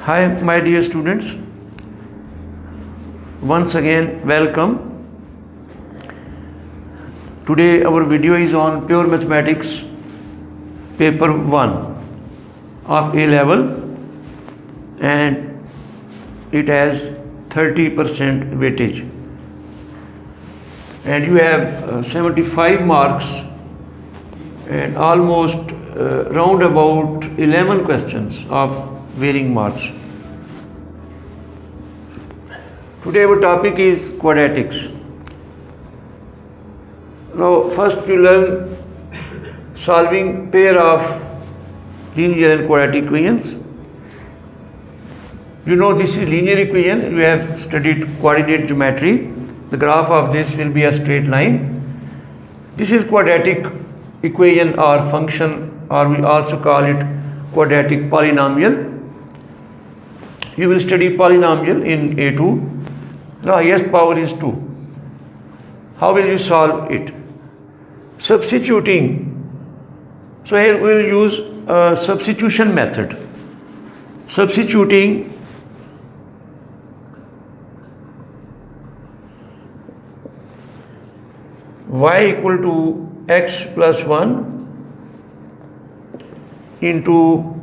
Hi, my dear students. Once again, welcome. Today, our video is on Pure Mathematics, Paper 1 of A level, and it has 30% weightage. And you have 75 marks and almost round about 11 questions of varying marks. Today our topic is quadratics. Now first you learn solving pair of linear and quadratic equations. You know this is linear equation. You have studied coordinate geometry. The graph of this will be a straight line. This is quadratic equation or function, or we also call it quadratic polynomial. You will study polynomial in A2. The highest power is 2. How will you solve it? Substituting. So here we will use a substitution method. Substituting y equal to x plus 1 into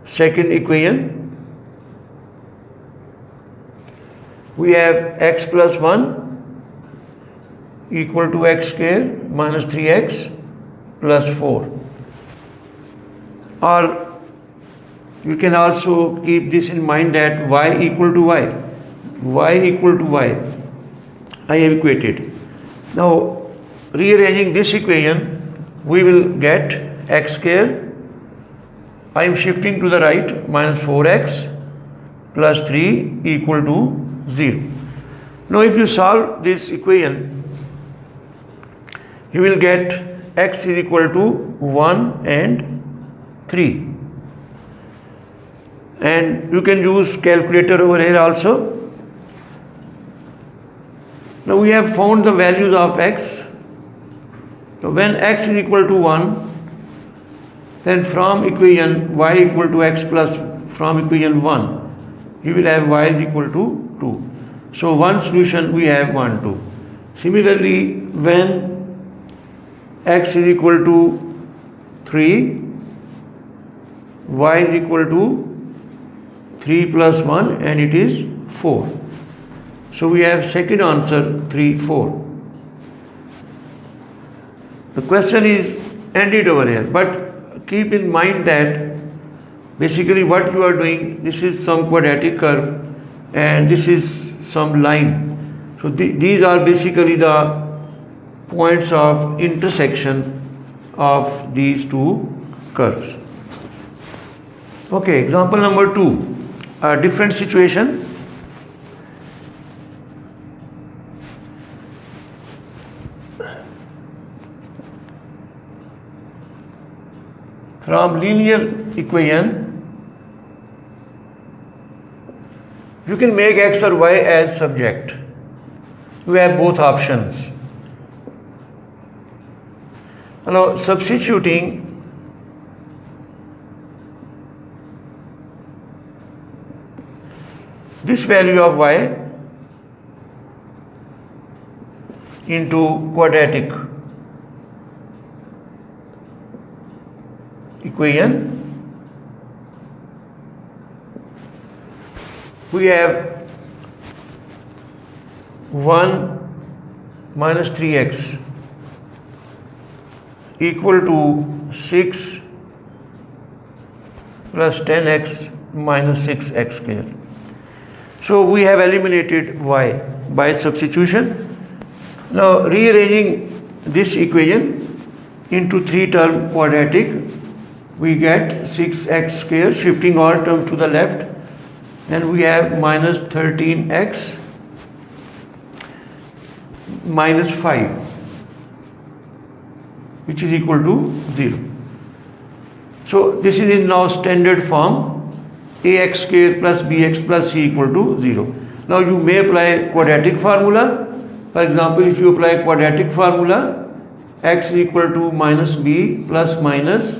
second equation. We have x plus 1 equal to x square minus 3x plus 4. Or you can also keep this in mind that y equal to y. Y equal to y. I have equated. Now rearranging this equation, we will get x square. I am shifting to the right, minus 4x plus 3 equal to 0. Now if you solve this equation, you will get x is equal to 1 and 3. And you can use calculator over here also. Now we have found the values of x. So when x is equal to 1, then from equation y equal to x plus from equation 1, you will have y is equal to 2. So one solution we have 1, 2. Similarly, when x is equal to 3, y is equal to 3 plus 1 and it is 4. So we have second answer 3, 4. The question is ended over here, but keep in mind that basically what you are doing, this is some quadratic curve and this is some line. So these are basically the points of intersection of these two curves. Okay, example number 2, a different situation. From linear equation, you can make x or y as subject. You have both options. Now substituting this value of y into quadratic equation, we have 1 minus 3x equal to 6 plus 10x minus 6x square. So we have eliminated y by substitution. Now rearranging this equation into 3-term quadratic, we get 6x square, shifting all terms to the left, and we have minus 13x minus 5, which is equal to 0. So this is in now standard form, ax square plus bx plus c equal to 0. Now you may apply quadratic formula. For example, if you apply quadratic formula, x is equal to minus b plus minus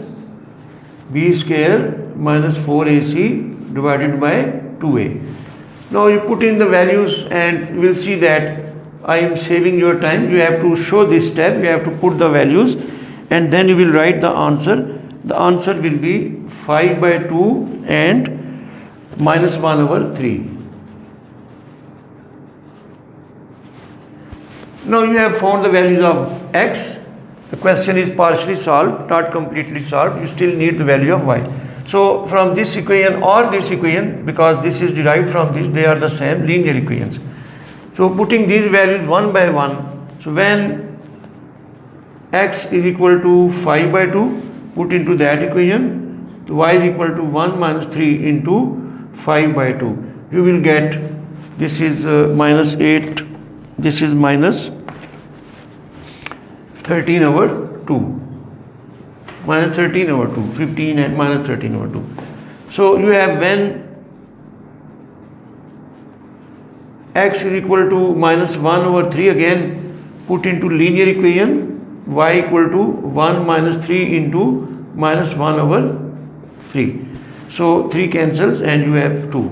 b square minus 4ac divided by 2a. Now you put in the values and you will see that I am saving your time. You have to show this step, you have to put the values and then you will write the answer. The answer will be 5 by 2 and minus 1 over 3. Now you have found the values of x. The question is partially solved, not completely solved. You still need the value of y. So from this equation or this equation, because this is derived from this, they are the same linear equations. So putting these values one by one, so when x is equal to 5 by 2, put into that equation, so y is equal to 1 minus 3 into 5 by 2. You will get, this is minus 8, this is minus 13 over 2. Minus 13 over 2, 15 and minus 13 over 2. So you have when x is equal to minus 1 over 3, again put into linear equation, y equal to 1 minus 3 into minus 1 over 3. So 3 cancels and you have 2.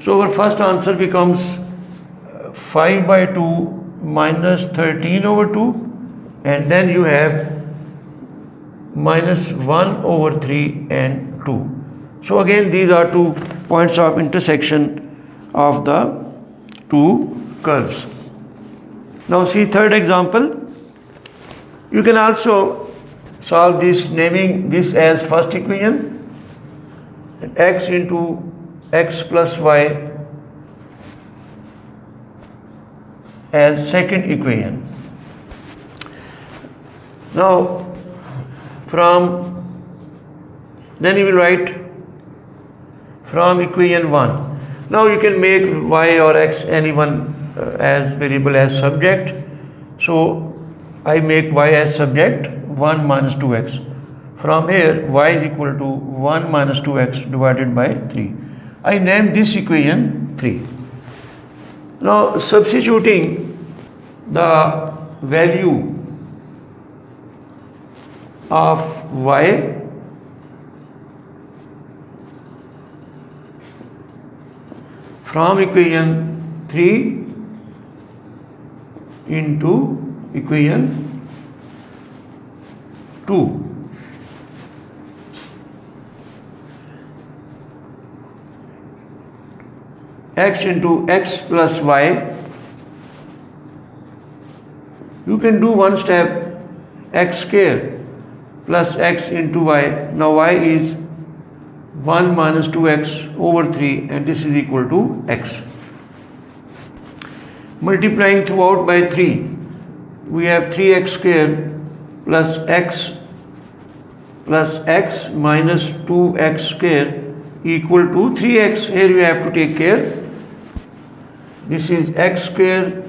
So our first answer becomes 5 by 2 minus 13 over 2, and then you have minus 1 over 3 and 2. So again these are 2 points of intersection of the 2 curves. Now see third example. You can also solve this, naming this as first equation, x into x plus y as second equation. Now then you will write from equation 1. Now you can make y or x anyone as variable as subject. So I make y as subject 1 minus 2x. From here y is equal to 1 minus 2x divided by 3. I name this equation 3. Now substituting the value of y from equation 3 into equation 2. X into x plus y. You can do one step, x square plus x into y. Now y is 1 minus 2x over 3 and this is equal to x. Multiplying throughout by 3, we have 3x square plus x minus 2x square equal to 3x. Here you have to take care. This is x square,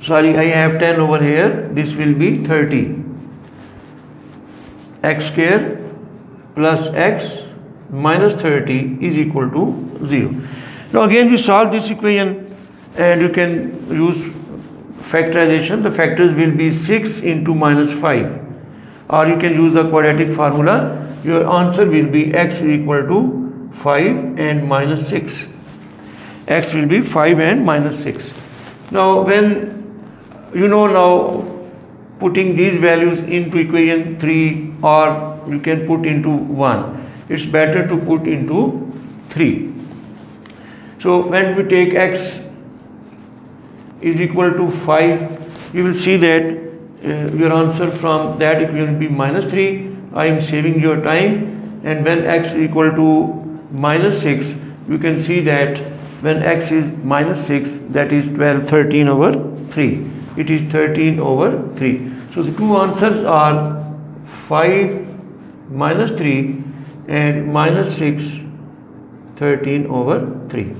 sorry, I have 10 over here, this will be 30. X square plus x minus 30 is equal to 0. Now again you solve this equation and you can use factorization. The factors will be 6 into minus 5, or you can use the quadratic formula. Your answer will be x is equal to 5 and minus 6. X will be 5 and minus 6. Now when you know, now putting these values into equation 3, or you can put into 1, it's better to put into 3. So when we take x is equal to 5, you will see that your answer from that equation will be minus 3. I am saving your time. And when x is equal to minus 6, you can see that when x is minus 6, that is 13 over 3. It is 13 over 3. So the two answers are 5 minus 3 and minus 6, 13 over 3.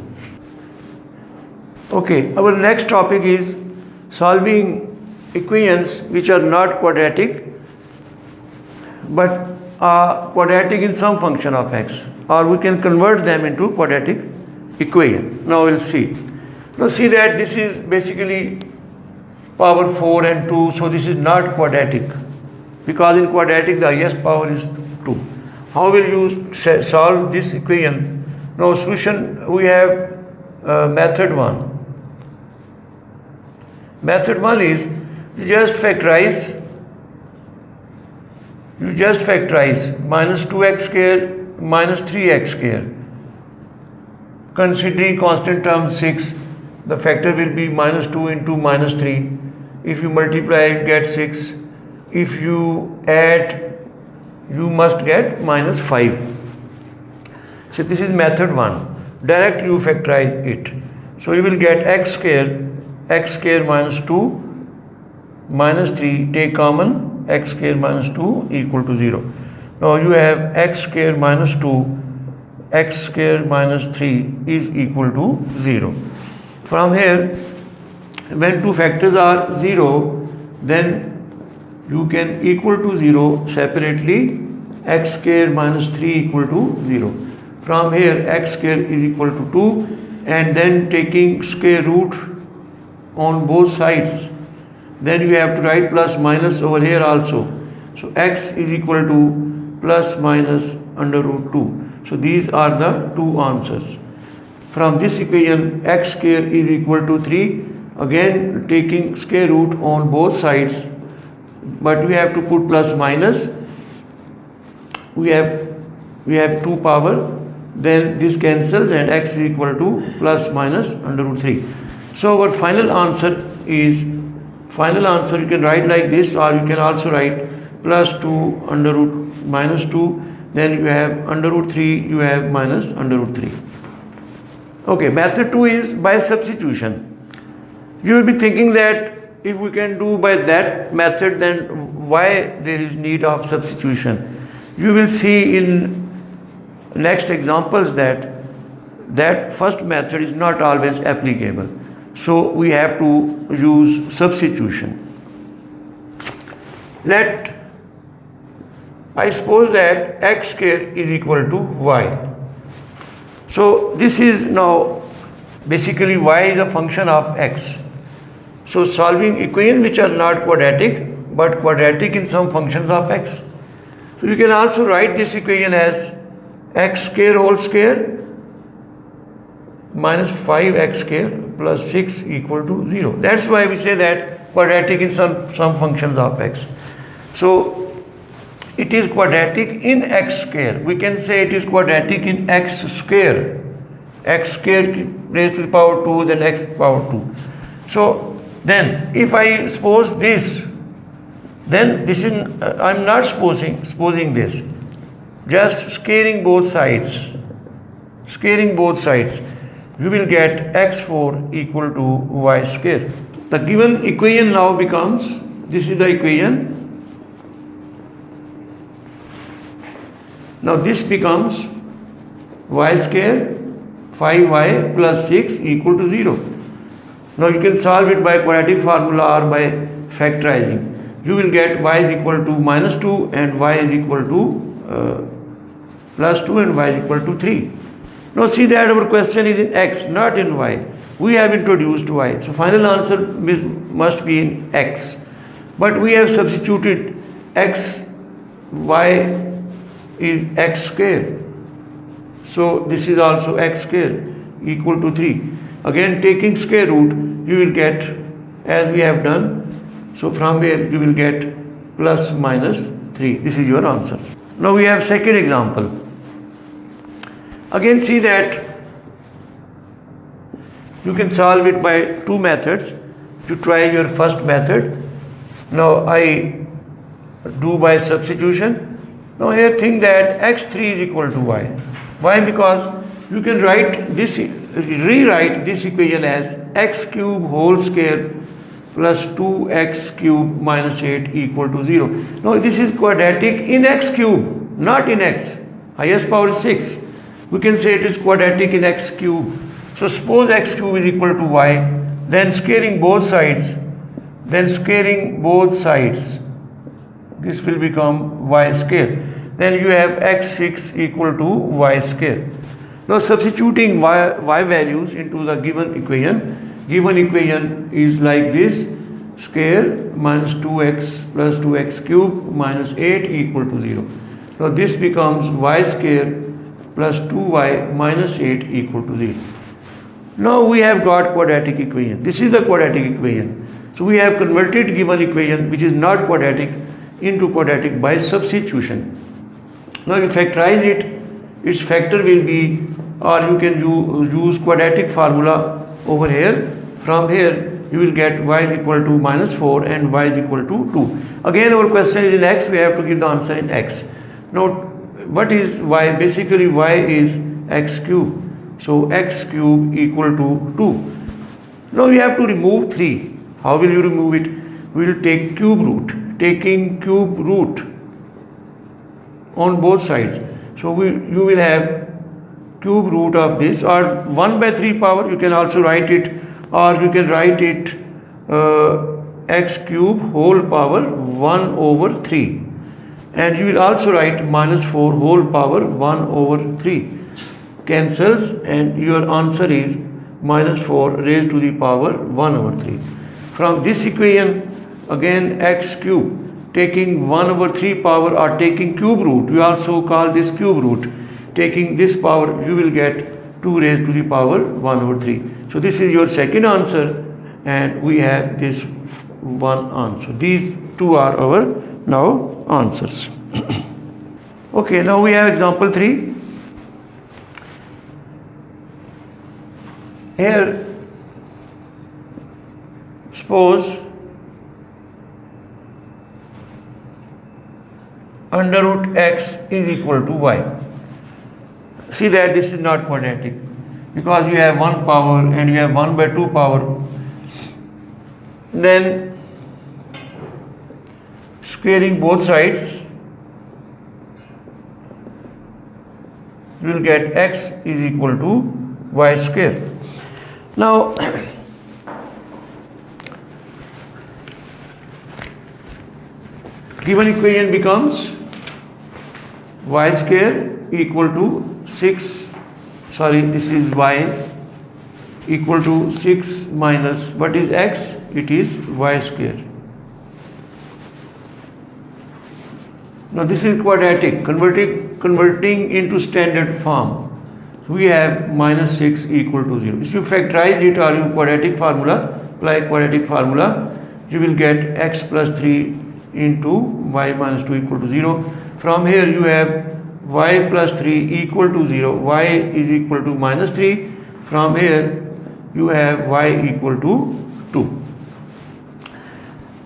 Okay, our next topic is solving equations which are not quadratic but are quadratic in some function of x, or we can convert them into quadratic equation. Now we'll see. Now see that this is basically power 4 and 2, so this is not quadratic, because in quadratic the highest power is 2. How will you solve this equation? Now solution, we have method 1. Method 1 is you just factorize minus 2x square minus 3x square. Considering constant term 6, the factor will be minus 2 into minus 3. If you multiply, you get 6. If you add, you must get minus 5. So this is method 1. Direct you factorize it. So you will get x square minus 2 minus 3, take common, x square minus 2 equal to 0. Now you have x square minus 2, x square minus 3 is equal to 0. From here, when two factors are 0, then you can equal to 0 separately, x square minus 3 equal to 0. From here, x square is equal to 2, and then taking square root on both sides, then you have to write plus minus over here also. So x is equal to plus minus under root 2. So these are the two answers. From this equation, x square is equal to 3, again taking square root on both sides, but we have to put plus minus. We have 2 power, then this cancels and x is equal to plus minus under root 3. So our final answer you can write like this, or you can also write plus 2 under root minus 2, then you have under root 3, you have minus under root 3. Okay, method 2 is by substitution. You will be thinking that if we can do by that method, then why there is need of substitution? You will see in next examples that first method is not always applicable. So we have to use substitution. I suppose that x square is equal to y. So this is now basically y is a function of x. So solving equations which are not quadratic but quadratic in some functions of x. So you can also write this equation as x square whole square minus 5x square plus 6 equal to 0. That's why we say that quadratic in some functions of x. So it is quadratic in x square. We can say it is quadratic in x square raised to the power 2, then x power 2. So then if I suppose this, then this is I'm not supposing this, just squaring both sides, you will get x4 equal to y square. The given equation now becomes, this is the equation. Now this becomes y square 5y plus 6 equal to 0. Now you can solve it by quadratic formula or by factorizing. You will get y is equal to minus 2 and y is equal to plus 2 and y is equal to 3. Now see that our question is in x, not in y. We have introduced y. So final answer must be in x. But we have substituted x, y is x square. So this is also x square equal to 3. Again taking square root, you will get as we have done. So from where you will get plus minus 3. This is your answer. Now we have second example. Again see that you can solve it by two methods. You try your first method. Now I do by substitution. Now here think that x3 is equal to y. Why? Because you can rewrite this equation as x cube whole square plus 2x cube minus 8 equal to 0. Now this is quadratic in x cube, not in x. Highest power is 6. We can say it is quadratic in x cube. So suppose x cube is equal to y, then squaring both sides, this will become y square. Then you have x6 equal to y square. Now substituting y values into the given equation is like this: square minus 2x plus 2x cube minus 8 equal to 0. So this becomes y square plus 2y minus 8 equal to 0. Now we have got quadratic equation. This is the quadratic equation. So we have converted given equation which is not quadratic into quadratic by substitution. Now you factorize it, its factor will be, or you can use quadratic formula over here. From here you will get y is equal to minus 4 and y is equal to 2. Again our question is in x, we have to give the answer in x. Now what is y? Basically y is x cube. So x cube equal to 2. Now we have to remove 3. How will you remove it? We will take cube root. Taking cube root on both sides. So you will have cube root of this, or 1 by 3 power, you can also write it, or you can write it x cube whole power 1 over 3. And you will also write minus 4 whole power 1 over 3. Cancels and your answer is minus 4 raised to the power 1 over 3. From this equation, again x cube, taking 1 over 3 power or taking cube root, we also call this cube root. Taking this power, you will get 2 raised to the power 1 over 3. So this is your second answer, and we have this one answer. These two are our now answers. Okay, now we have example 3. Here, suppose under root x is equal to y. See that this is not quadratic because you have 1 power and you have 1 by 2 power. Then squaring both sides, you will get x is equal to y square. Now given equation becomes y square equal to 6, this is y equal to 6 minus, what is x? It is y square. Now this is quadratic, converting into standard form. We have minus 6 equal to 0. If you factorize it or you quadratic formula, apply quadratic formula, you will get x plus 3 into y minus 2 equal to 0. From here you have y plus 3 equal to 0, y is equal to minus 3. From here you have y equal to 2.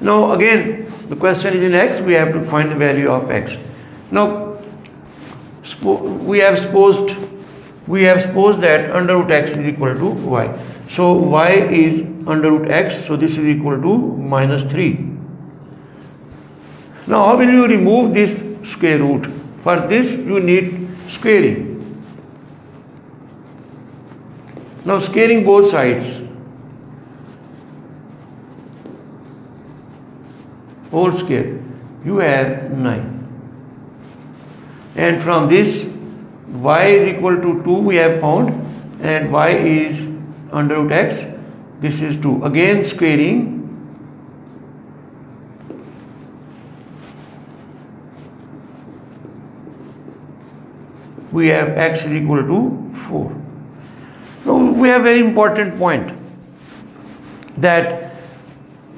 Now again the question is in x, we have to find the value of x. Now we have supposed that under root x is equal to y. So y is under root x, so this is equal to minus 3. Now how will you remove this square root? For this you need squaring. Now squaring both sides, whole square, you have 9. And from this y is equal to 2 we have found, and y is under root x, this is 2. Again squaring, we have x is equal to 4. Now we have a very important point that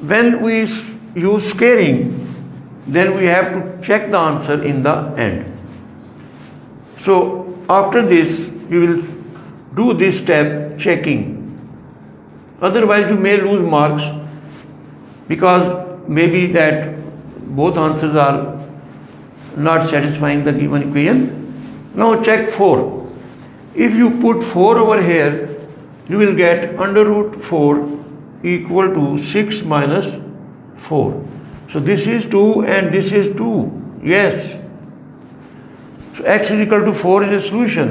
when we use squaring, then we have to check the answer in the end. So after this you will do this step, checking. Otherwise you may lose marks because maybe that both answers are not satisfying the given equation. Now check 4. If you put 4 over here, you will get under root 4 equal to 6 minus 4. So this is 2 and this is 2. Yes. So x is equal to 4 is a solution.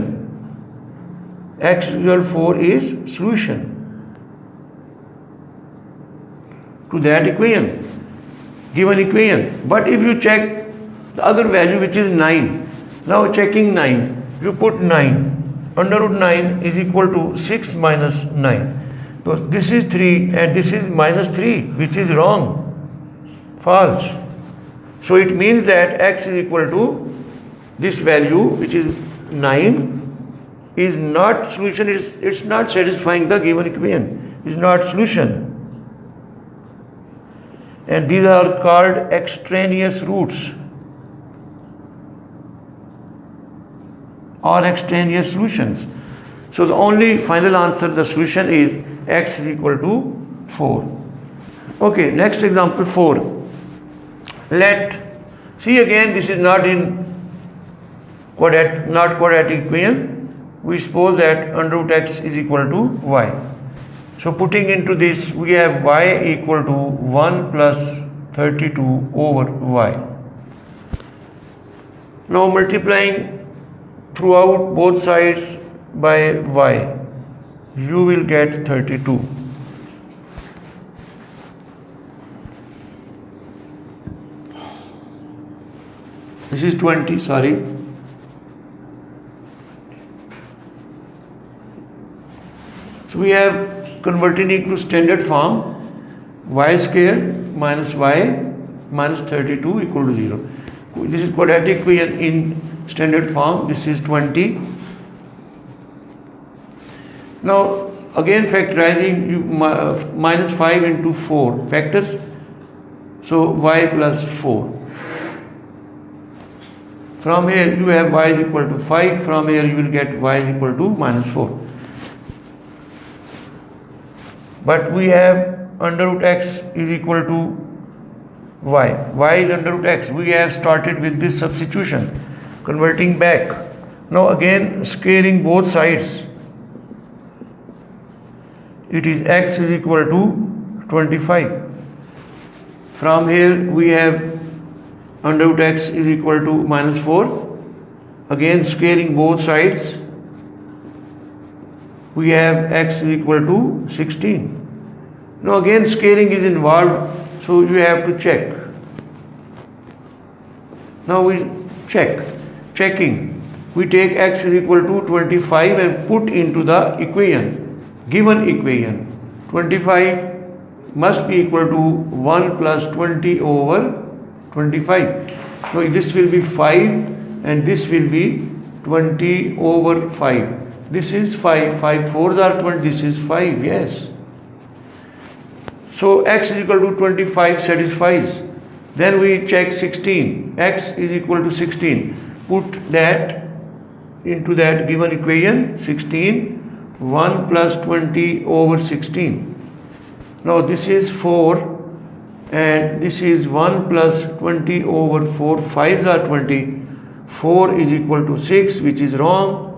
X is equal to 4 is solution to that equation, given equation. But if you check the other value which is 9, now checking 9, you put 9. Under root 9 is equal to 6 minus 9. So this is 3 and this is minus 3, which is wrong, false. So it means that x is equal to this value which is 9 is not solution, it's not satisfying the given equation, is not solution. And these are called extraneous roots or extraneous solutions. So the only final answer, the solution is x is equal to 4. Okay, next example 4. Let, see again this is not in quadratic equation. We suppose that under root x is equal to y. So putting into this, we have y equal to 1 plus 32 over y. Now multiplying throughout both sides by y, you will get 32. This is 20, sorry. So we have converted it to standard form, y square minus y minus 32 equal to 0. This is quadratic equation in standard form. This is 20. Now again factorizing, you minus 5 into 4 factors, so y plus 4. From here you have y is equal to 5, from here you will get y is equal to minus 4. But we have under root x is equal to y is under root x. We have started with this substitution, converting back. Now again squaring both sides, it is x is equal to 25. From here we have under root x is equal to minus 4. Again squaring both sides, we have x is equal to 16. Now again scaling is involved, so you have to check. Now we checking. We take x is equal to 25 and put into the equation, given equation. 25 must be equal to 1 plus 20 over 25. So this will be 5 and this will be 20 over 5. This is 5. 5 4s are 20. This is 5. Yes. So x is equal to 25 satisfies. Then we check 16. X is equal to 16. Put that into that given equation. 16. 1 plus 20 over 16. Now this is 4 and this is 1 plus 20 over 4. 5s are 20. 4 is equal to 6, which is wrong.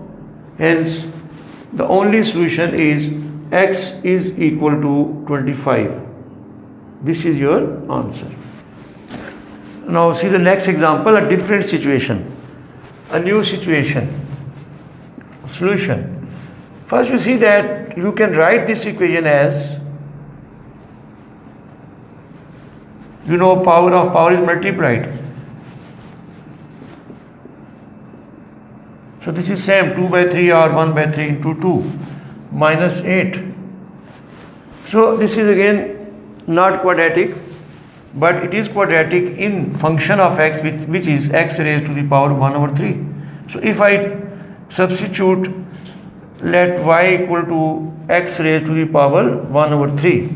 Hence the only solution is x is equal to 25. This is your answer. Now see the next example, a different situation, a new situation, solution. First you see that you can write this equation as, you know, power of power is multiplied. So this is same, 2 by 3 or 1 by 3 into 2 minus 8. So this is again not quadratic, but it is quadratic in function of x, which is x raised to the power 1 over 3. So if I substitute, let y equal to x raised to the power 1 over 3.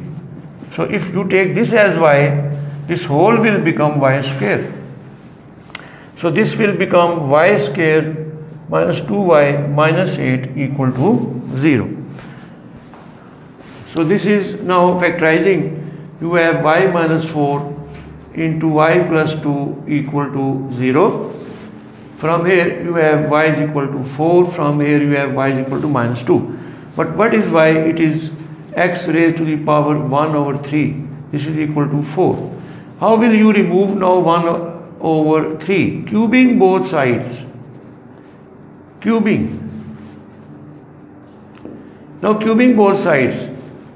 So if you take this as y, this whole will become y square. So this will become y square minus 2y minus 8 equal to 0. So this is now factorizing. You have y minus 4 into y plus 2 equal to 0. From here you have y is equal to 4. From here you have y is equal to minus 2. But what is y? It is x raised to the power 1 over 3. This is equal to 4. How will you remove now 1 over 3? Cubing both sides. Cubing. Now cubing both sides.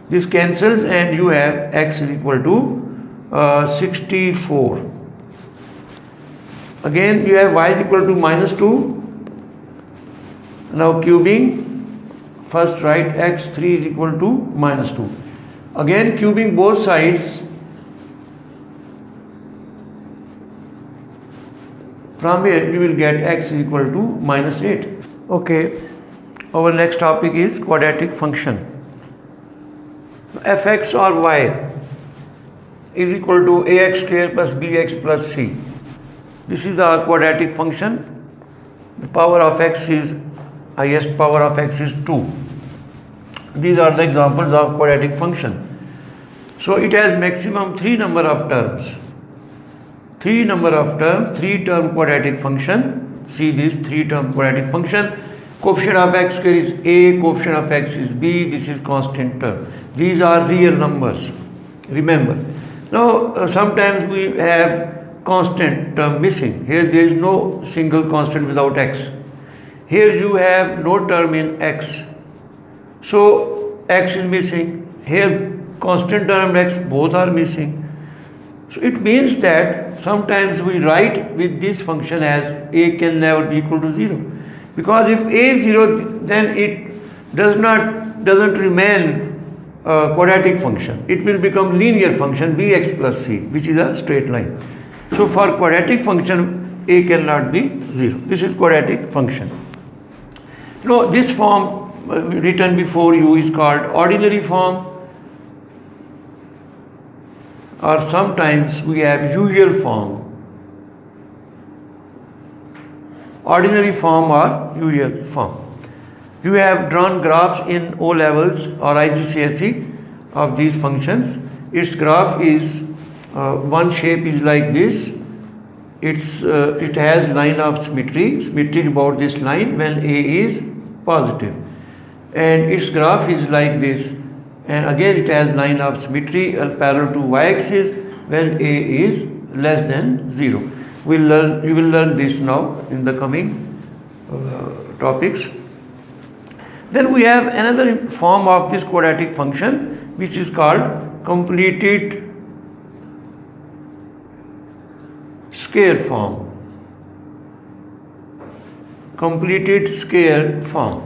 This cancels and you have x is equal to 64. Again you have y is equal to minus 2. Now cubing, first write x3 is equal to minus 2. Again cubing both sides. From here you will get x is equal to minus 8. Okay, our next topic is quadratic function. Fx or y is equal to ax square plus bx plus c. This is our quadratic function. The power of x is, highest power of x is 2. These are the examples of quadratic function. So it has maximum 3 number of terms. 3 number of terms, 3 term quadratic function. See this 3 term quadratic function. Coefficient of x square is a, coefficient of x is b, this is constant term. These are real numbers, remember. Now sometimes we have constant term missing. Here there is no single constant without x. Here you have no term in x. So x is missing. Here constant term and x both are missing. So it means that sometimes we write with this function as a can never be equal to 0. Because if a is 0, then it doesn't remain a quadratic function. It will become linear function bx plus c, which is a straight line. So for quadratic function, a cannot be 0. This is quadratic function. Now this form written before you is called ordinary form, or sometimes we have usual form. Ordinary form or usual form. You have drawn graphs in O levels or IGCSE of these functions. Its graph is one shape is like this. It has line of symmetry about this line when A is positive, and its graph is like this, and again it has line of symmetry parallel to y-axis when A is less than 0. You will learn this now in the coming topics. Then we have another form of this quadratic function, which is called completed square form. Completed square form.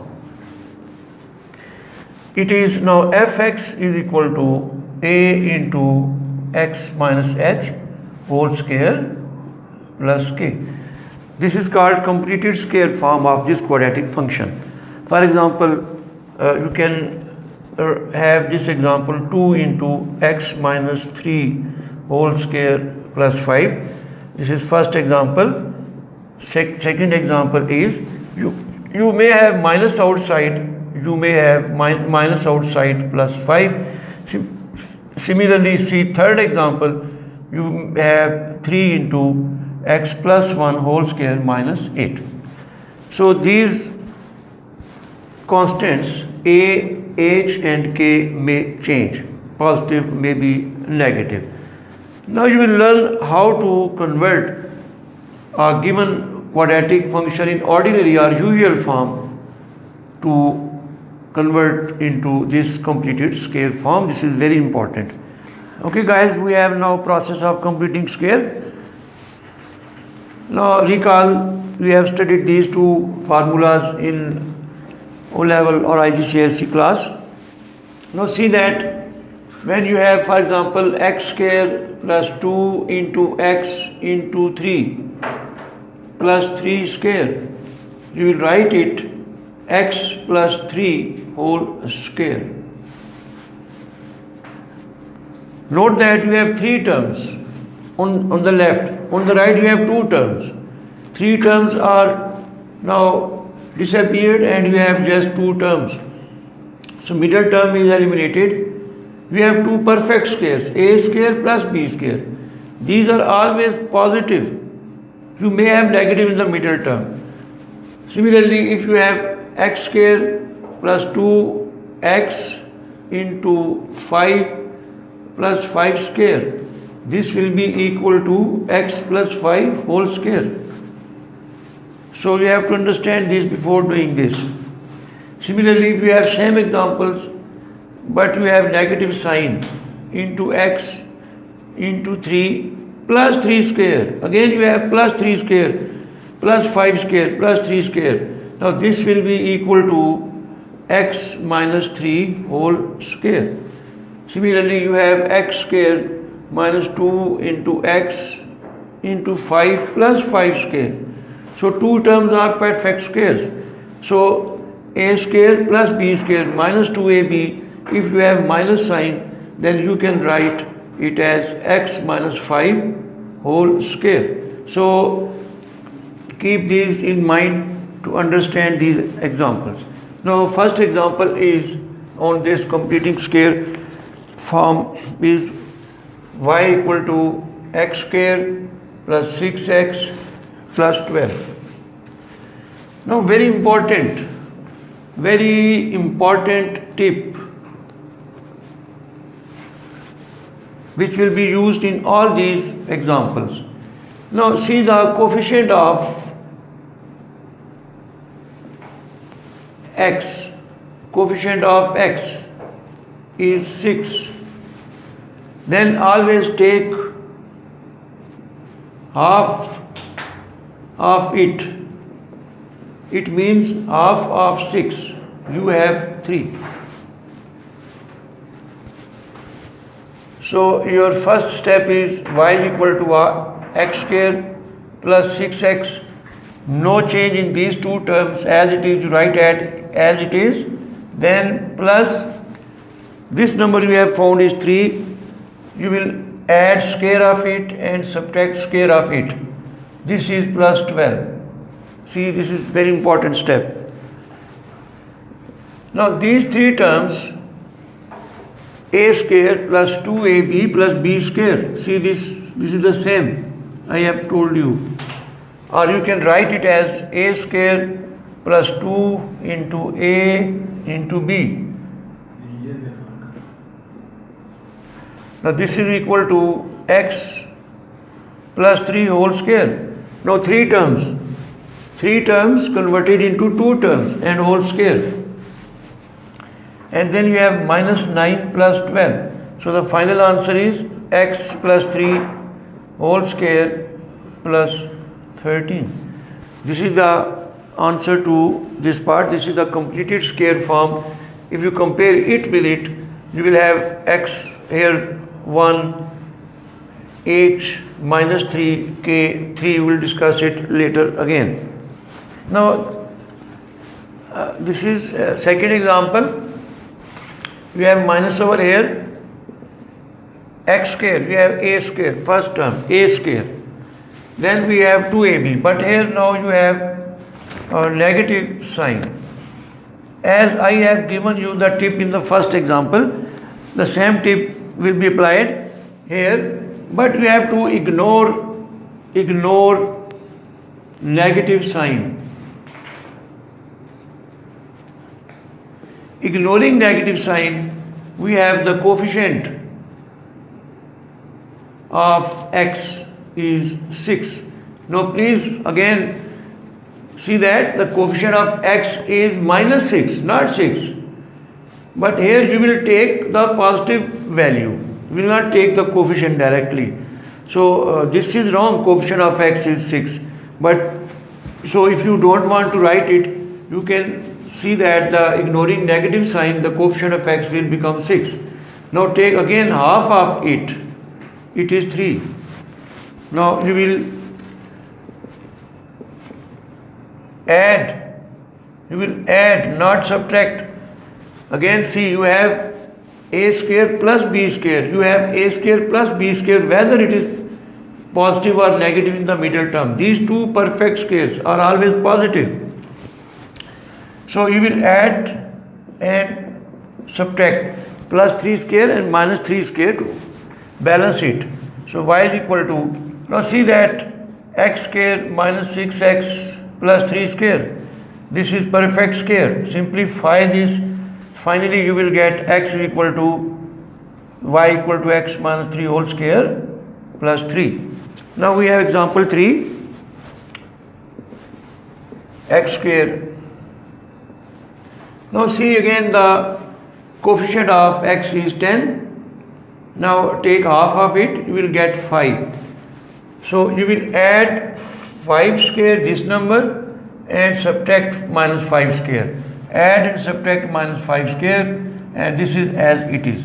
It is now fx is equal to a into x minus h whole square plus k. This is called completed square form of this quadratic function. For example, you can have this example 2 into x minus 3 whole square plus 5. This is first example. Second example is you may have minus outside, you may have minus outside plus 5. Similarly, see third example, you have 3 into x plus 1 whole square minus 8. So these constants a, h and k may change, positive may be negative. Now you will learn how to convert a given quadratic function in ordinary or usual form to convert into this completed square form. This is very important. Okay guys, we have now process of completing square. Now recall, we have studied these two formulas in O level or IGCSE class. Now see that when you have, for example, x square plus 2 into x into 3 plus 3 square, you will write it x plus 3 whole square. Note that you have 3 terms on the left. On the right you have 2 terms. 3 terms are now disappeared and you have just 2 terms. So middle term is eliminated. We have 2 perfect squares, a square plus b square. These are always positive. You may have negative in the middle term. Similarly, if you have x square plus 2x into 5 plus 5 square, this will be equal to x plus 5 whole square. So you have to understand this before doing this. Similarly, if you have same examples but you have negative sign, into x into 3 plus 3 square, again you have plus 3 square plus 5 square plus 3 square. Now this will be equal to x minus 3 whole square. Similarly, you have x square minus 2 into x into 5 plus 5 square. So two terms are perfect squares. So a square plus b square minus 2ab, if you have minus sign, then you can write it as x minus 5 whole square. So keep these in mind to understand these examples. Now first example is on this completing square form is y equal to x square plus 6x plus 12. Now very important tip which will be used in all these examples. Now see the coefficient of x is 6. Then always take half of it. It means half of 6. You have 3. So your first step is y is equal to x square plus 6x. No change in these two terms, as it is, you write as it is. Then plus this number you have found is 3. You will add square of it and subtract square of it. This is plus 12. See, this is very important step. Now these three terms, a square plus 2ab plus b square. See, this is the same I have told you. Or you can write it as a square plus 2 into a into b. Now this is equal to x plus 3 whole square. Now three terms converted into two terms and whole square. And then you have minus 9 plus 12. So the final answer is x plus 3 whole square plus 13. This is the answer to this part. This is the completed square form. If you compare it with it, you will have x here 1, h minus 3, k 3. We will discuss it later again. Now this is second example. We have minus over here, x square, we have a square, first term, a square. Then we have 2ab, but here now you have a negative sign. As I have given you the tip in the first example, the same tip will be applied here, but we have to ignore negative sign. Ignoring negative sign, we have the coefficient of x is 6. Now please again see that the coefficient of x is minus 6, not 6. But here you will take the positive value. You will not take the coefficient directly. So this is wrong. Coefficient of x is 6. But so if you don't want to write it, you can see that the ignoring negative sign, the coefficient of x will become 6. Now take again half of it. It is 3. Now you will add, not subtract. Again see, you have a square plus b square. You have a square plus b square, whether it is positive or negative in the middle term. These two perfect squares are always positive. So you will add and subtract plus 3 square and minus 3 square to balance it. So y is equal to, now see that x square minus 6x plus 3 square. This is perfect square. Simplify this. Finally you will get x is equal to y equal to x minus 3 whole square plus 3. Now we have example 3. X square. Now see again the coefficient of x is 10. Now take half of it, you will get 5. So you will add 5 square this number and subtract minus 5 square. Add and subtract minus 5 square, and this is as it is.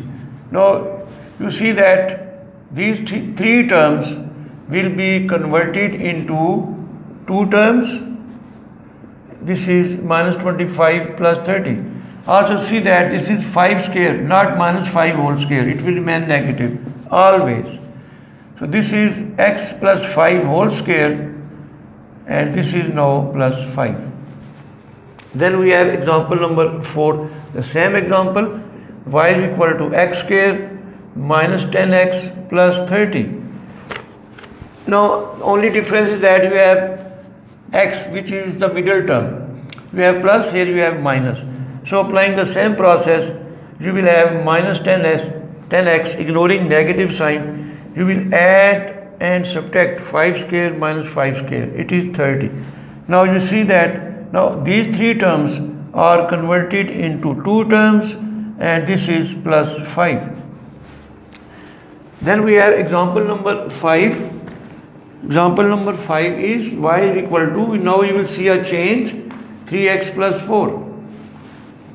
Now you see that these three terms will be converted into two terms. This is minus 25 plus 30. Also see that this is 5 square, not minus 5 whole square. It will remain negative always. So this is x plus 5 whole square, and this is now plus 5. Then we have example number 4. The same example, y is equal to x square minus 10x plus 30. Now only difference is that you have x, which is the middle term. You have plus, here you have minus. So applying the same process, you will have minus 10x, ignoring negative sign. You will add and subtract 5 square minus 5 square. It is 30. Now you see that now these three terms are converted into two terms, and this is plus 5. Then we have example number 5. Example number 5 is y is equal to, now you will see a change, 3x plus 4.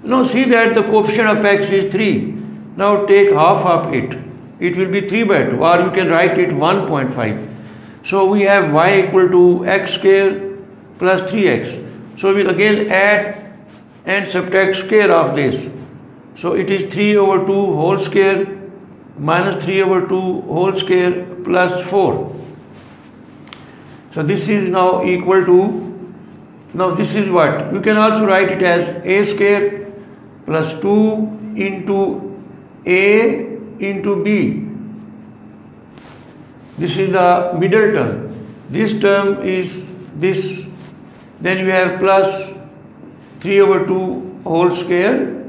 Now see that the coefficient of x is 3. Now take half of it. It will be 3 by 2, or you can write it 1.5. So we have y equal to x square plus 3x. So we will again add and subtract square of this. So it is 3 over 2 whole square minus 3 over 2 whole square plus 4. So this is now equal to, now this is what? You can also write it as a square plus 2 into a into b. This is the middle term. This term is this. Then you have plus 3 over 2 whole square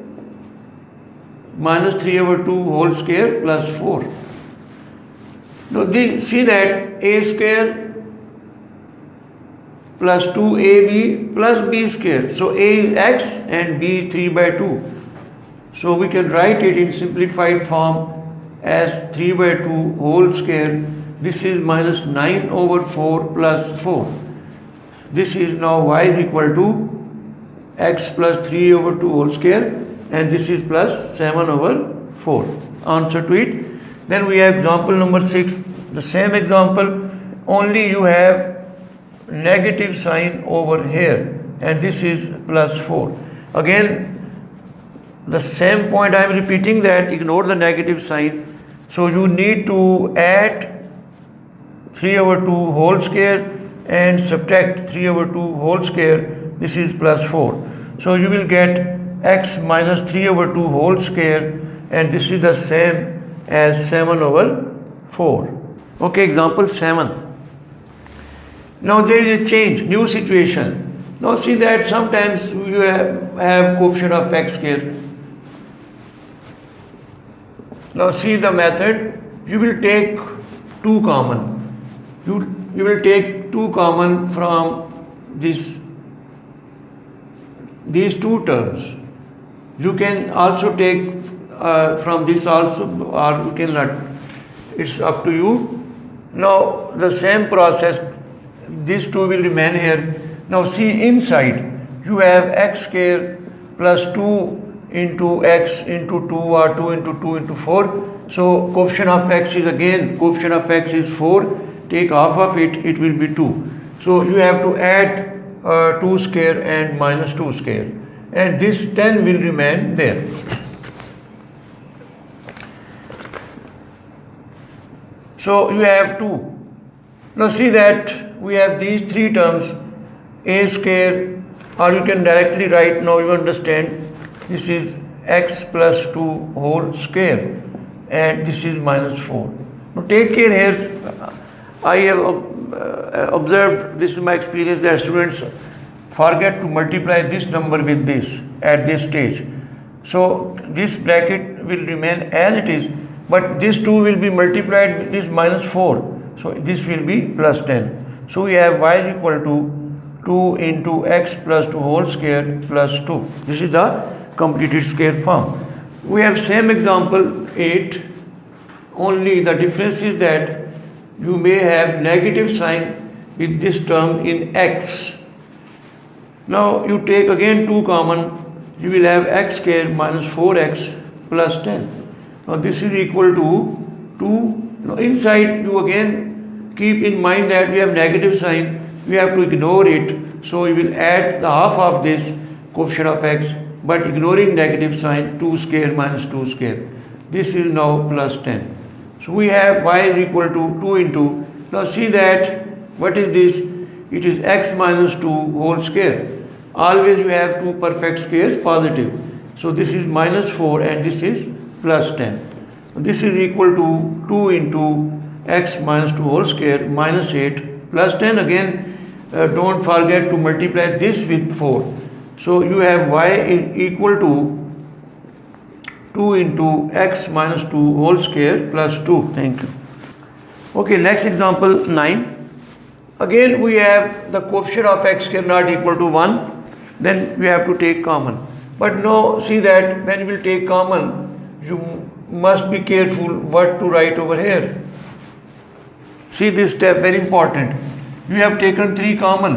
minus 3 over 2 whole square plus 4. Now see that a square plus 2ab plus b square. So a is x and b is 3 by 2. So we can write it in simplified form as 3 by 2 whole square. This is minus 9 over 4 plus 4. This is now y is equal to x plus 3 over 2 whole square, and this is plus 7 over 4. Answer to it. Then we have example number 6. The same example, only you have negative sign over here, and this is plus 4. Again the same point I am repeating, that ignore the negative sign. So you need to add 3 over 2 whole square and subtract 3 over 2 whole square. This is plus 4. So you will get x minus 3 over 2 whole square, and this is the same as 7 over 4. Okay, example 7. Now there is a change, new situation. Now see that sometimes you have coefficient of x here. Now see the method. You will take 2 common. You will take 2 common from these 2 terms. You can also take from this also, or you cannot. It's up to you. Now the same process. These 2 will remain here. Now see inside you have x square plus 2 into x into 2, or 2 into 2 into 4. So coefficient of x is again, coefficient of x is 4. Take half of it, it will be 2. So you have to add 2 square and minus 2 square, and this 10 will remain there. So you have 2. Now see that we have these 3 terms, a square, or you can directly write, now you understand, this is x plus 2 whole square, and this is minus 4. Now take care here, I have observed, this is my experience, that students forget to multiply this number with this at this stage. So this bracket will remain as it is, but this 2 will be multiplied with this minus 4. So this will be plus 10. So we have y is equal to 2 into x plus 2 whole square plus 2. This is the completed square form. We have same example 8. Only the difference is that you may have negative sign with this term in x. Now you take again 2 common. You will have x square minus 4x plus 10. Now this is equal to 2. Now inside you again keep in mind that we have negative sign, we have to ignore it. So we will add the half of this coefficient of x, but ignoring negative sign, 2 square minus 2 square. This is now plus 10. So we have y is equal to 2 into, now see that, what is this? It is x minus 2 whole square. Always you have two perfect squares positive. So this is minus 4 and this is plus 10. This is equal to 2 into x minus 2 whole square minus 8 plus 10. Again, don't forget to multiply this with 4. So you have y is equal to 2 into x minus 2 whole square plus 2. Thank you. Okay, next example 9. Again we have the coefficient of x square not equal to 1. Then we have to take common. But now see that when you will take common, you must be careful what to write over here. See this step, very important. You have taken 3 common.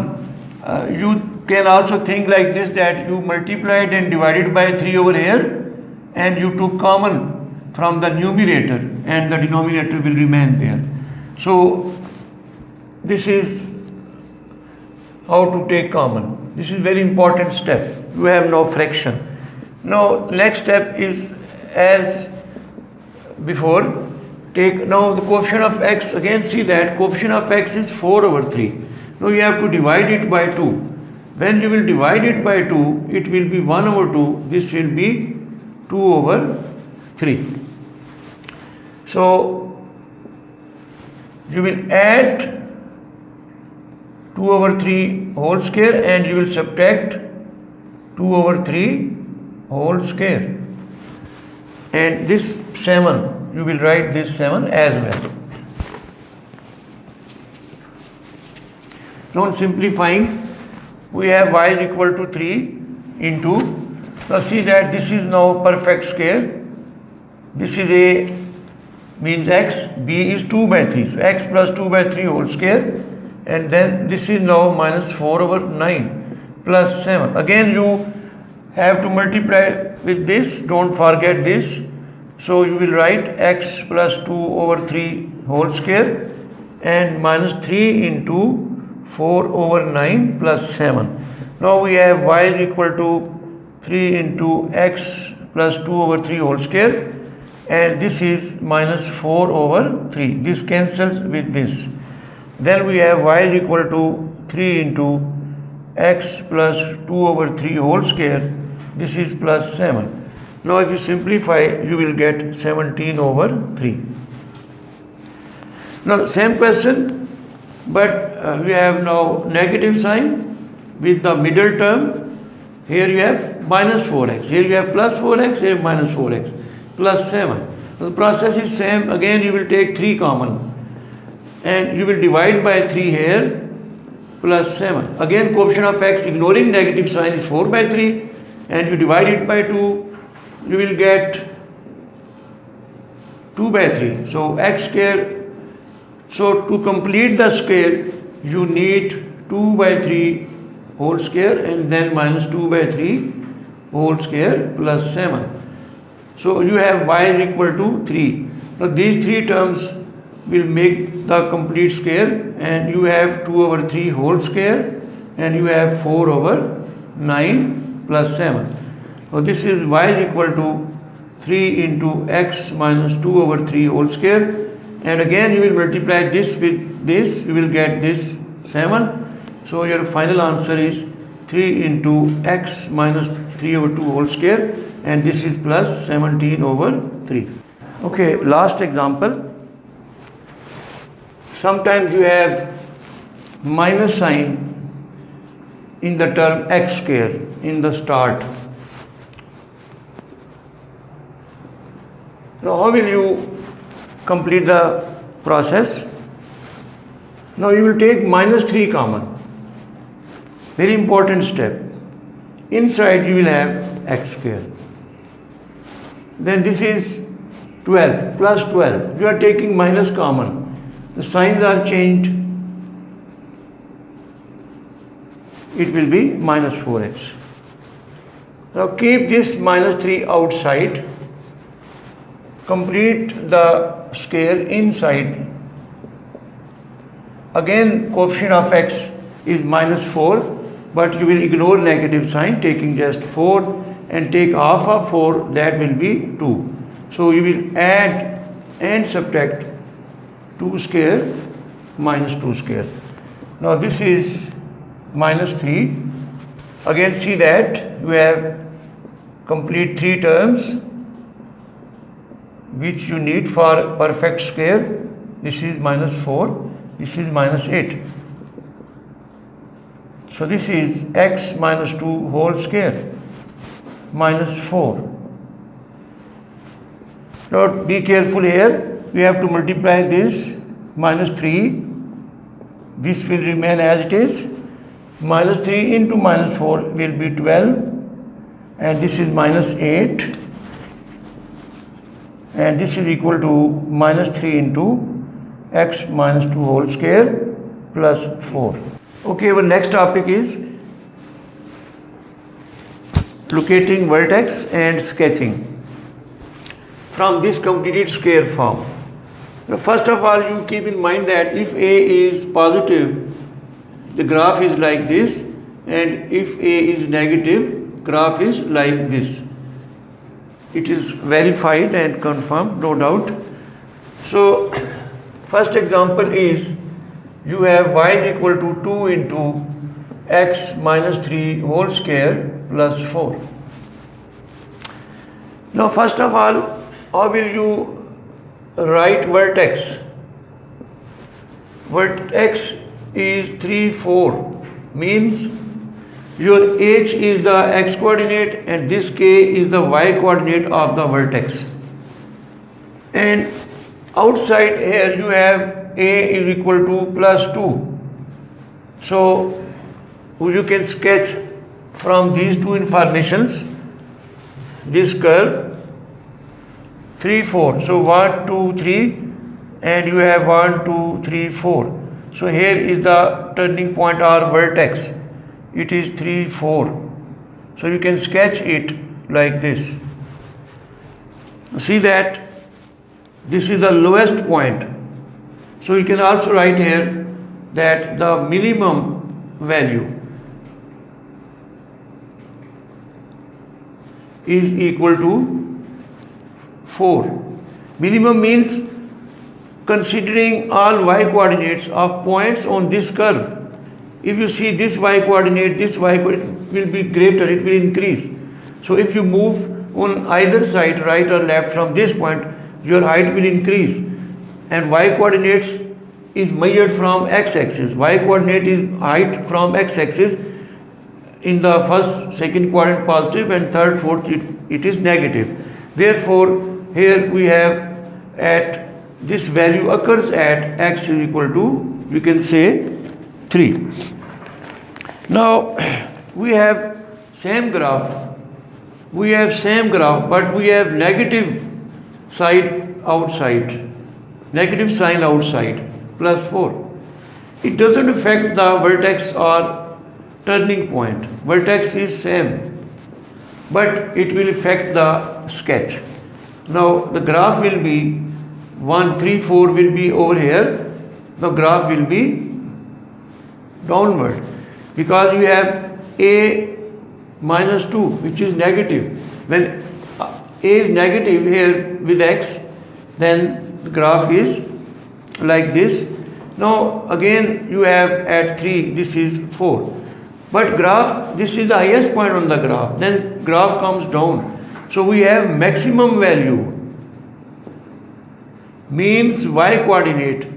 You can also think like this, that you multiplied and divided by 3 over here, and you took common from the numerator and the denominator will remain there. So this is how to take common. This is very important step. You have no fraction. Now next step is as before. Take now the coefficient of x. Again see that coefficient of x is 4 over 3. Now you have to divide it by 2. When you will divide it by 2, it will be 1 over 2. This will be 2 over 3. So you will add 2 over 3 whole square and you will subtract 2 over 3 whole square. And this 7, you will write this 7 as well. Now simplifying, we have y is equal to 3 into, now see that this is now perfect square. This is a means x, b is 2 by 3. So x plus 2 by 3 whole square. And then this is now minus 4 over 9 plus 7. Again you have to multiply with this, don't forget this. So you will write x plus 2 over 3 whole square and minus 3 into 4 over 9 plus 7. Now we have y is equal to 3 into x plus 2 over 3 whole square, and this is minus 4 over 3. This cancels with this. Then we have y is equal to 3 into x plus 2 over 3 whole square. This is plus 7. Now if you simplify, you will get 17 over 3. Now same question, but we have now negative sign with the middle term. Here you have minus 4x, here you have plus 4x, here minus 4x, plus 7. So the process is same. Again you will take 3 common and you will divide by 3 here plus 7. Again coefficient of x ignoring negative sign is 4 by 3 and you divide it by 2. You will get 2 by 3. So x square. So to complete the square, you need 2 by 3 whole square and then minus 2 by 3 whole square plus 7. So you have y is equal to 3. Now these 3 terms will make the complete square, and you have 2 over 3 whole square and you have 4 over 9 plus 7. So this is y is equal to 3 into x minus 2 over 3 whole square, and again you will multiply this with this, you will get this 7. So your final answer is 3 into x minus 3 over 2 whole square, and this is plus 17 over 3. Okay, last example. Sometimes you have minus sign in the term x square in the start. Now how will you complete the process? Now you will take minus 3 common. Very important step. Inside you will have x square. Then this is 12 plus 12. You are taking minus common. The signs are changed. It will be minus 4x. Now keep this minus 3 outside. Complete the square inside. again coefficient of x is minus 4, but you will ignore negative sign, taking just 4 and take half of 4, that will be 2. So you will add and subtract 2 square minus 2 square. Now this is minus 3. Again see that you have complete 3 terms which you need for perfect square. This is minus 4, this is minus 8. So this is x minus 2 whole square minus 4. Now be careful here, we have to multiply this minus 3, this will remain as it is, minus 3 into minus 4 will be 12, and this is minus 8, and this is equal to minus 3 into x minus 2 whole square plus 4. Okay, our next topic is locating vertex and sketching from this completed square form. Now, first of all, you keep in mind that if A is positive, the graph is like this, and if A is negative, graph is like this. It is verified and confirmed, no doubt. So first example is you have y is equal to 2 into x minus 3 whole square plus 4. Now first of all, how will you write vertex? Vertex is 3, 4, means your h is the x coordinate and this k is the y coordinate of the vertex. And outside here you have a is equal to plus 2. So you can sketch from these two informations this curve 3, 4. So 1, 2, 3, and you have 1, 2, 3, 4. So here is the turning point or vertex. It is 3, 4. So you can sketch it like this. See that this is the lowest point. So you can also write here that the minimum value is equal to 4. Minimum means considering all y coordinates of points on this curve. If you see this y coordinate, this y coordinate will be greater, it will increase. So if you move on either side, right or left from this point, your height will increase. And y coordinates is measured from x-axis. Y coordinate is height from x-axis. In the first, second quadrant positive, and third, fourth it is negative. Therefore, here we have at this value occurs at x is equal to, we can say 3. Now we have same graph, but we have negative side outside, negative sign outside, plus 4. It doesn't affect the vertex or turning point. Vertex is same, but it will affect the sketch. Now the graph will be 1, 3, 4 will be over here. The graph will be downward because you have a minus 2 which is negative. When a is negative here with x, then the graph is like this. Now again you have at 3, this is 4. But graph, this is the highest point on the graph, then graph comes down. So we have maximum value, means y coordinate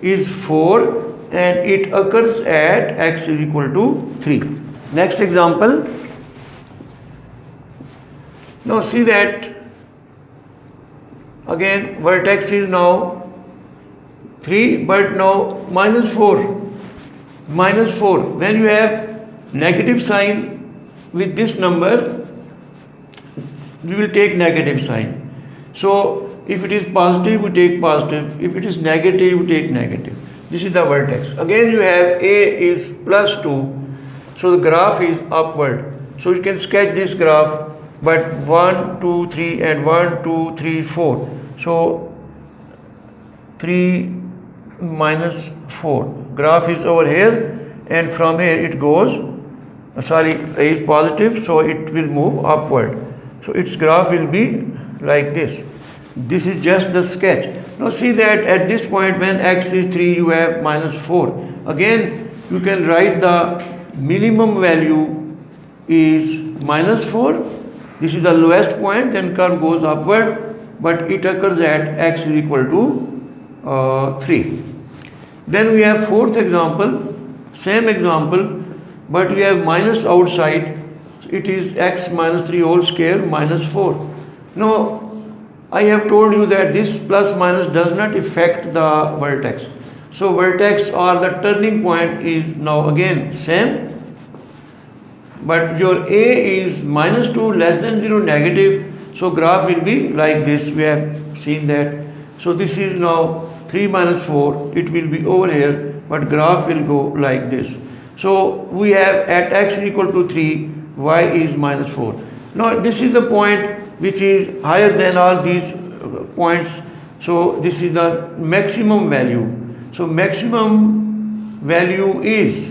is 4 and it occurs at x is equal to 3. Next example. Now see that again vertex is now 3, but now minus 4. Minus 4. When you have negative sign with this number, you will take negative sign. So if it is positive, we take positive. If it is negative, we take negative. This is the vertex. Again you have a is plus 2. So the graph is upward. So you can sketch this graph, but 1, 2, 3 and 1, 2, 3, 4. So 3, minus 4. Graph is over here, and from here it goes, is positive, so it will move upward. So its graph will be like this. This is just the sketch. Now see that at this point when x is 3, you have minus 4. Again you can write the minimum value is minus 4. This is the lowest point, then curve goes upward, but it occurs at x is equal to 3. Then we have fourth example, same example, but we have minus outside. It is x minus 3 whole square minus 4. Now I have told you that this plus minus does not affect the vertex. So vertex or the turning point is now again same, but your A is minus 2 less than 0 negative, so graph will be like this. We have seen that. So this is now 3 minus 4, it will be over here, but graph will go like this. So we have at x is equal to 3, y is minus 4. Now this is the point which is higher than all these points. So this is the maximum value. So maximum value is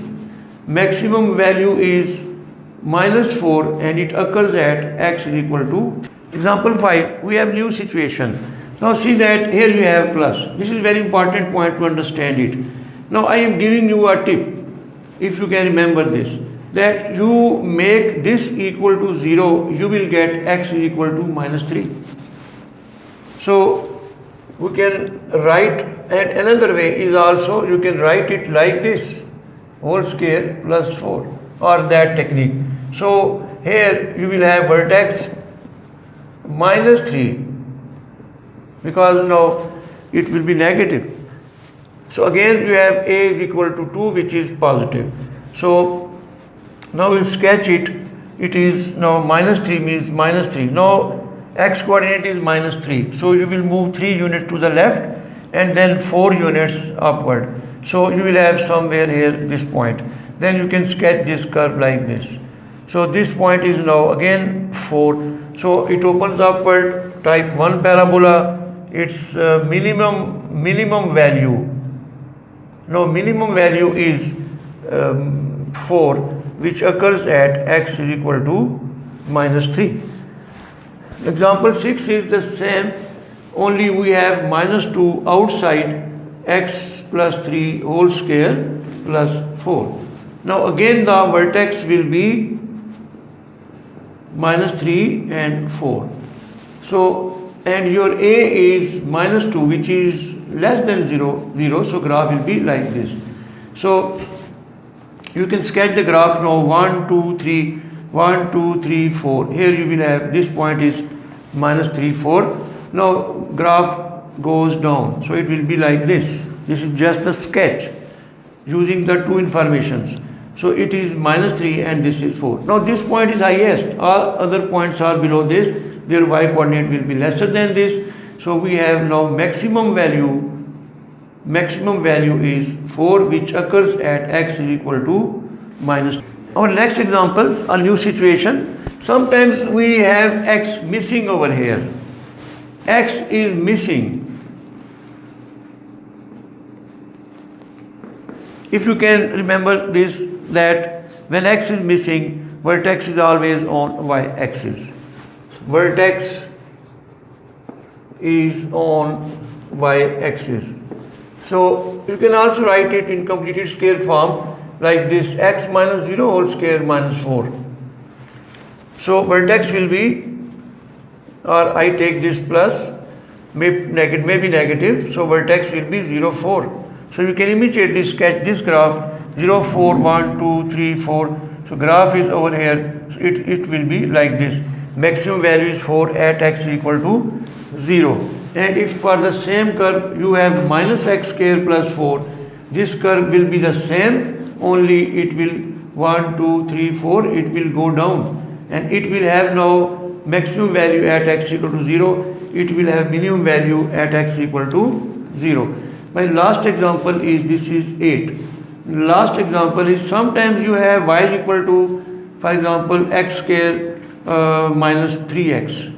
minus 4, and it occurs at x is equal to. Example 5, we have new situation. Now see that here you have plus. This is very important point to understand it. Now I am giving you a tip, if you can remember this, that you make this equal to 0, you will get x is equal to minus 3. So we can write, and another way is also you can write it like this, whole square plus 4, or that technique. So here you will have vertex minus 3, because now it will be negative. So again you have A is equal to 2, which is positive. So now we'll sketch it. It is now minus 3 means minus 3. Now x coordinate is minus 3. So you will move 3 units to the left and then 4 units upward. So you will have somewhere here this point. Then you can sketch this curve like this. So this point is now again 4. So it opens upward, type 1 parabola. Its minimum value. Now minimum value is 4, which occurs at x is equal to minus 3. Example 6 is the same, only we have minus 2 outside, x plus 3 whole square plus 4. Now again the vertex will be minus 3 and 4. So, and your A is minus 2, which is less than 0, so graph will be like this. So you can sketch the graph now, 1, 2, 3, 1, 2, 3, 4. Here you will have, this point is minus 3, 4. Now graph goes down, so it will be like this. This is just a sketch using the two informations. So it is minus 3 and this is 4. Now this point is highest, all other points are below this, their y coordinate will be lesser than this. So we have now maximum value is 4, which occurs at x is equal to minus. Our next example, a new situation. Sometimes we have x missing over here. X is missing. If you can remember this, that when x is missing, vertex is always on y-axis. Vertex is on y-axis. So you can also write it in completed square form like this, x minus 0 whole square minus 4. So vertex will be, or I take this plus, maybe negative, so vertex will be 0, 4. So you can immediately sketch this graph, 0, 4, 1, 2, 3, 4. So graph is over here, so it will be like this. Maximum value is 4 at x is equal to 0. And if for the same curve you have minus x square plus 4, this curve will be the same, only it will 1, 2, 3, 4, it will go down. And it will have now maximum value at x equal to 0, it will have minimum value at x equal to 0. My last example is, this is 8. Last example is, sometimes you have y is equal to, for example, x square minus 3x.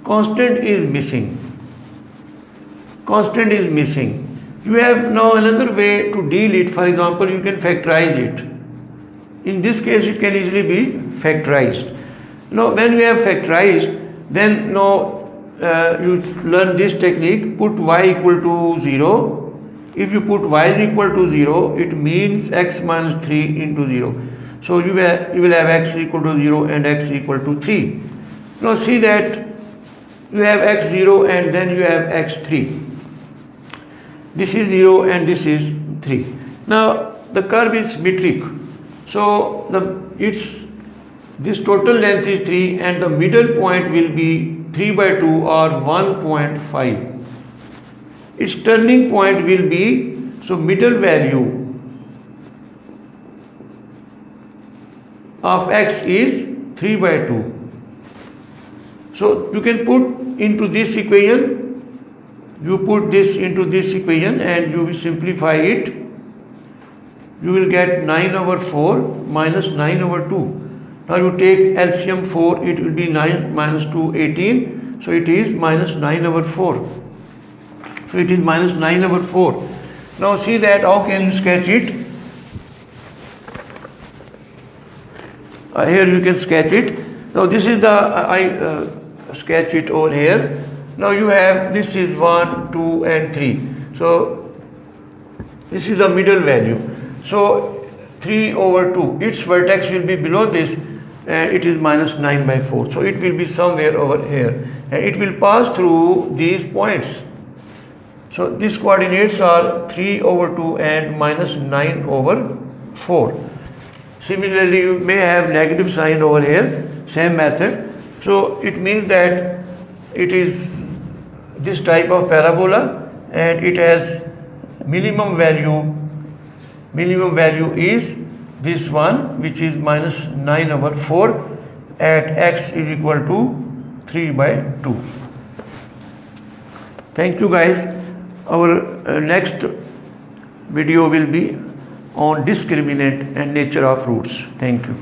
Constant is missing. You have now another way to deal it. For example, you can factorize it. In this case, it can easily be factorized. Now, when you have factorized, then now you learn this technique. Put y equal to 0. If you put y is equal to 0, it means x minus 3 into 0. So you will have x equal to 0 and x equal to 3. Now see that you have x0 and then you have x3. This is 0 and this is 3. Now the curve is symmetric. So this total length is 3 and the middle point will be 3 by 2 or 1.5. Its turning point will be, so middle value of x is 3 by 2. So you can put into this equation, you put this into this equation and you will simplify it. You will get 9 over 4 minus 9 over 2. Now you take LCM 4, it will be 9 minus 2, 18. So it is minus 9 over 4. So it is minus 9 over 4. Now see that how can you sketch it? Here you can sketch it. Now this is the, I sketch it over here. Now you have, this is 1, 2 and 3. So this is the middle value. So 3 over 2, its vertex will be below this and it is minus 9 by 4. So it will be somewhere over here and it will pass through these points. So these coordinates are 3 over 2 and minus 9 over 4. Similarly, you may have negative sign over here, same method. So it means that it is this type of parabola and it has minimum value is this one, which is minus 9 over 4 at x is equal to 3 by 2. Thank you guys. Our next video will be on discriminant and nature of roots. Thank you.